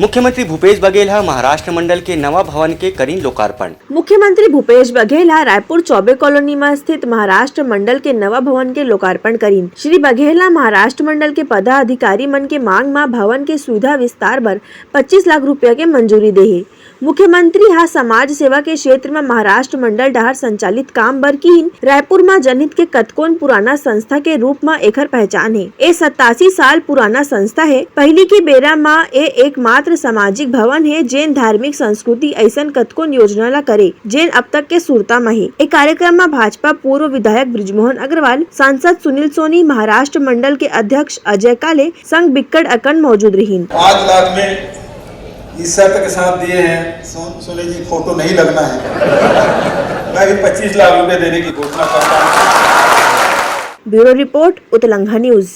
मुख्यमंत्री भूपेश बघेल महाराष्ट्र मंडल के नवा भवन के करीन लोकार्पण। मुख्यमंत्री भूपेश बघेल रायपुर चौबे कॉलोनी में स्थित महाराष्ट्र मंडल के नवा भवन के लोकार्पण करीन। श्री बघेल महाराष्ट्र मंडल के पदाधिकारी मन के मांग में भवन के सुविधा विस्तार बर 25 लाख रुपया के मंजूरी दे। मुख्यमंत्री समाज सेवा के क्षेत्र में महाराष्ट्र मंडल डहर संचालित काम बर कीन। रायपुर में जनहित के कतकोन पुराना संस्था के रूप में एकर पहचान है। ए 87 साल पुराना संस्था है। पहली की बेरा में ए एकमात्र सामाजिक भवन है जेन धार्मिक संस्कृति ऐसन कतकोन योजना ला करे जेन अब तक के सुरता में है। एक कार्यक्रम में भाजपा पूर्व विधायक ब्रिजमोहन अग्रवाल, सांसद सुनील सोनी, महाराष्ट्र मंडल के अध्यक्ष अजय काले संग बिक्कड़ अकन मौजूद रही। 5 लाख में इस शर्त के साथ दिए हैं, सोने जी फोटो नहीं लगना है। मैं भी 25 लाख रुपए देने की घोषणा करता हूँ। ब्यूरो रिपोर्ट, उत्तलंघा न्यूज।